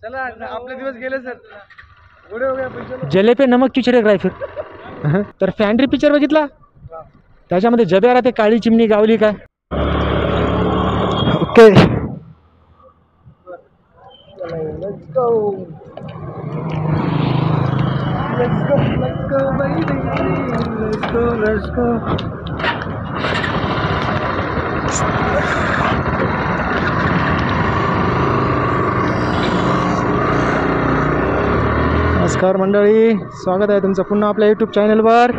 चला आपले दिवस गेले सर, पुढे हो गया. जले पे नमक की छिड़क राय फिर. तर फॅन्ड्री पिक्चर बघितला, त्याच्यामध्ये जब्यारा ते काळी चिमणी गावली काय. Okay Let's go. Let's go, let's go, baby. Let's go, let's go. नमस्कार मंडळी, स्वागत आहे तुमचं पुन्हा आपल्या यूट्यूब चॅनलवर.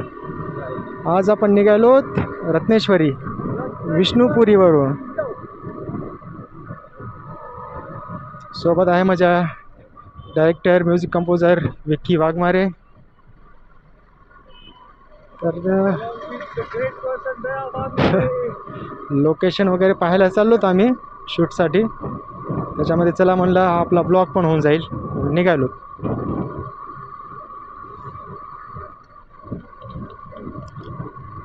आज आपण निघालोत रत्नेश्वरी विष्णुपुरीवरून. सोबत आहे माझ्या director music composer Vicky Waghmare. तर लोकेशन वगैरे पाहायला चाललोत आम्ही शूटसाठी. त्याच्यामध्ये चला म्हणलं आपला ब्लॉग पण होऊन जाईल, निघालो.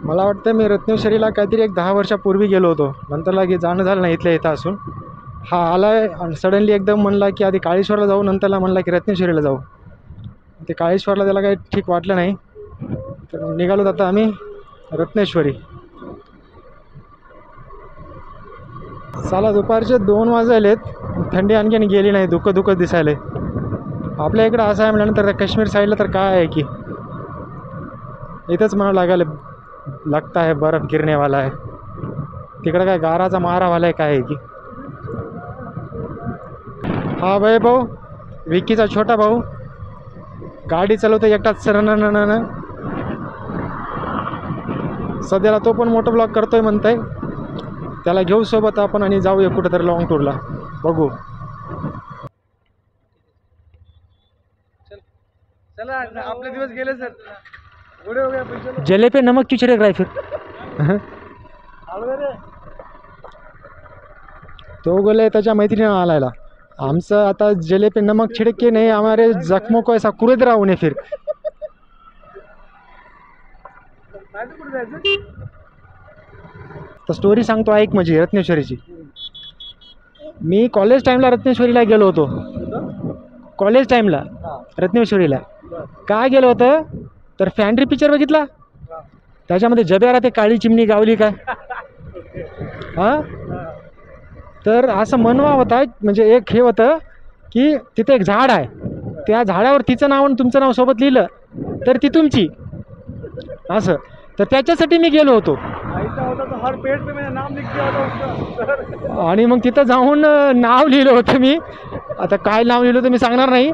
मला वाटतं मी रत्नेश्वरीला काहीतरी एक 10 वर्षापूर्वी गेलो होतो, नंतर लागे जाणं झालं नाही इथल्या इथं असून. हा आलाय आणि सडनली एकदम म्हणला की आधी काळेश्वरला जाऊ, नंतरला म्हणला की रत्नेश्वरीला जाऊ. ते काळेश्वरला त्याला काही ठीक वाटलं नाही, तर निघालो आता आम्ही रत्नेश्वरी. साला दुपारचे 2 वाजलेत, थंडी आणखीन गेली नाही, धुकं दिसायले. आपल्या इकडं असं आहे म्हटल्यानंतर काश्मीर साईडला तर काय आहे की इथंच म्हणावं लागता है बर्फ गिरने वाला है. तिकडं काय गाराचा मारावाला आहे काय आहे की. हा भाई भाऊ, विक्कीचा छोटा भाऊ गाडी चालवतो एकटाच सरन. सध्याला तो पण मोठं ब्लॉग करतोय म्हणताय, त्याला घेऊ सोबत आपण आणि जाऊया कुठेतरी लॉंग टूरला. बघू. चला आपले दिवस गेले सर, पुढे हो गया. जले पे नमक की छिड़क राय फिर. तो बोले त्याच्या मैत्रिणीनं आलायला. आमचं आता जले पे नमक छिड़क के नाही, हमारे जख्मों को ऐसा कुरेद रहा उन्हें फिर. तर स्टोरी सांगतो ऐक माझी रत्नेश्वरीची. मी कॉलेज टाईमला रत्नेश्वरीला गेलो होतो. कॉलेज टाईमला रत्नेश्वरीला काय गेलो होतं, तर फॅन्ड्री पिक्चर बघितला, त्याच्यामध्ये जब्यारा ते काळी चिमणी गावली काय. हां, तर असं मनवा होता, म्हणजे एक हे होतं की तिथे एक झाड आहे, त्या झाडावर तिचं नाव आणि तुमचं नाव सोबत लिहिलं तर ती तुमची, असं. तर त्याच्यासाठी मी गेलो होतो. आणि मग तिथं जाऊन नाव लिहिलं होतं मी. आता काय नाव लिहिलं होतं मी सांगणार नाही.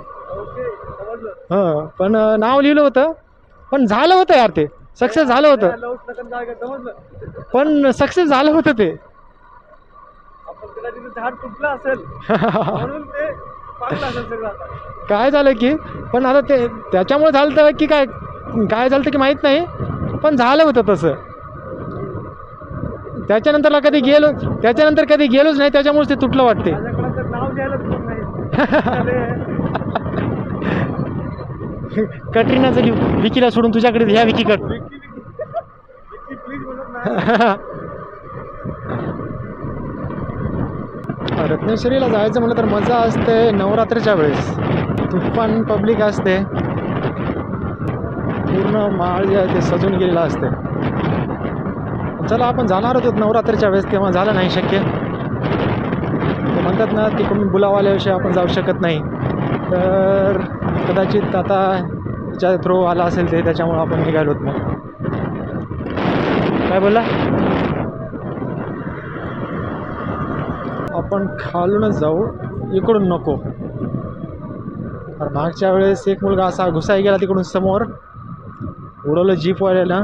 हां, पण नाव लिहिलं होतं, पण झालं होतं यार, ते सक्सेस झालं होतं. पण सक्सेस झालं होतं ते. झाड तुटलं असेल म्हणून ते पाडलं असेल सगळं. काय झालं की, पण आता ते त्याच्यामुळे झालं की काय झालं की माहीत नाही, पण झालं होतं तसं. त्याच्यानंतर कधी गेलोच नाही, त्याच्यामुळेच ते तुटलं वाटते. नाव घ्यायला कटरीनाचं लिहू, विकीला सोडून तुझ्याकडे ह्या विकी कर. रत्नेश्वरीला जायचं म्हटलं तर मजा असते नवरात्रीच्या वेळेस. तुफान पब्लिक असते, पूर्ण माळ जे आहे ते सजून गेलेलं असते. चला आपण जाणार होतो नवरात्रीच्या वेळेस, तेव्हा झालं नाही शक्य. ते म्हणतात ना, तिकडून बुलावाल्याविषयी आपण जाऊ शकत नाही, तर कदाचित आता त्याच्या थ्रू आला असेल ते, त्याच्यामुळं आपण निघालोत. मग काय बोलला, आपण खालूनच जाऊ, इकडून नको. तर मागच्या वेळेस एक मुलगा असा घुसाई गेला तिकडून समोर, उडवलं जीपवाल्याला,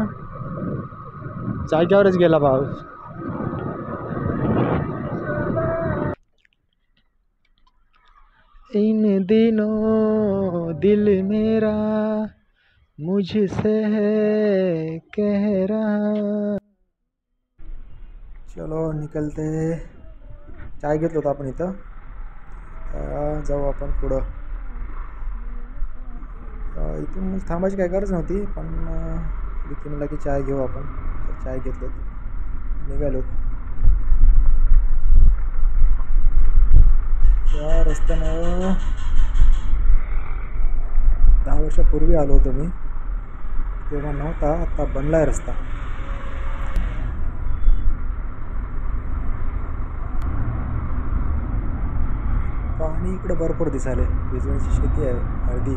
जाग्यावरच गेला भाव. इन दिनों दिल मेरा मुझसे है कह रहा. चलो निकलते. चाय घेतलं होतं आपण इथं, जाऊ आपण पुढं. इथून थांबायची काय गरज नव्हती, पण विकी म्हणला की चाय घेऊ आपण, तर चाय घेतलं, निघालो. त्या रस्त्यानं पूर्वी आलो होतो मी, तेव्हा नव्हता, आता बनलाय रस्ता. पाणी इकडं भरपूर दिसायले. भिजवणीची शेती आहे, हळदी.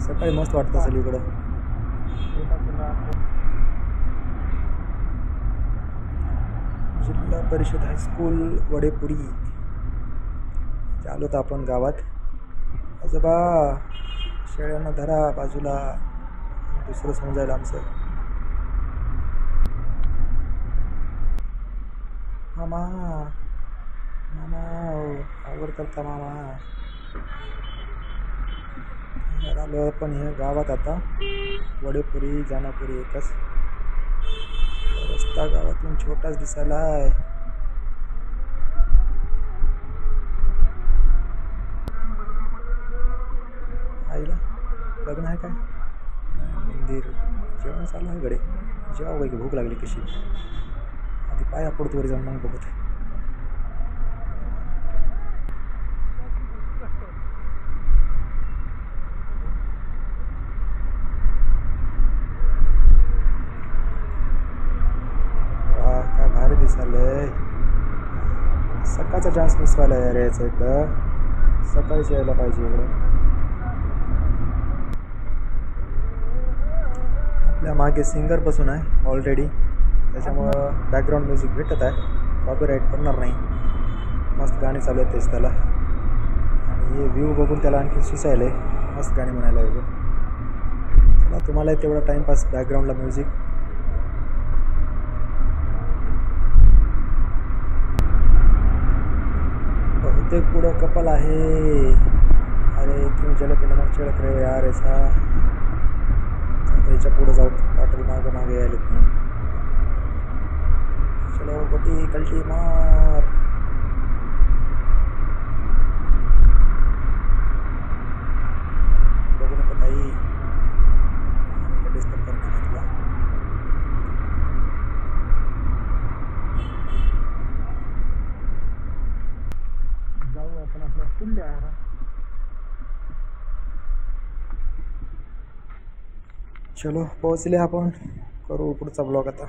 सकाळी मस्त वाटतं असेल इकडं. जिल्हा परिषद हायस्कूल वडेपुरी. आलो तर आपण गावात. आजोबा शेळ्यांना धरा बाजूला, दुसरं समजायला आमचं. मामा मामा आवडतात का मामा. आलो आपण हे गावात आता. वडेपुरी जानापुरी एकच रस्ता, गावातून छोटाच दिसायला आहे. आईला लग्न आहे काय, मंदिर, जेवण चालू आहे गडे. जेव्हा वैकी भूक लागली कशी. आधी पाया पडतो वर जाऊन मग बघत. वा काय भारी दिसायलंय. सकाळचा चान्स मिस व्हायला यार यायचं इकडं. सकाळीच यायला पाहिजे इकडं. आपल्या मागे सिंगर बसून आहे ऑलरेडी, त्याच्यामुळं बॅकग्राऊंड म्युझिक भेटत आहे, कॉपीराईट पडणार नाही. मस्त गाणी चालू आहेत तेच त्याला. आणि हे व्ह्यू बघून त्याला आणखी सुसायलं आहे. मस्त गाणी म्हणायला आहे. चला तुम्हाला तेवढा टाईमपास बॅकग्राऊंडला म्युझिक. बहुतेक पुढं कपल आहे. अरे क्यों जलक नमक चिळक रे यार ऐसा. याच्या पुढे जाऊ, पाटील मागं मागे यायलेत म्हणून. चलो गोटी कल्टी मार. बघू नको ताई, डिस्टर्ब करणार नाही तुला. जाऊ आपण आपल्या पुढल्या. चलो पोहोचले आपण. करू पुढचा ब्लॉग आता.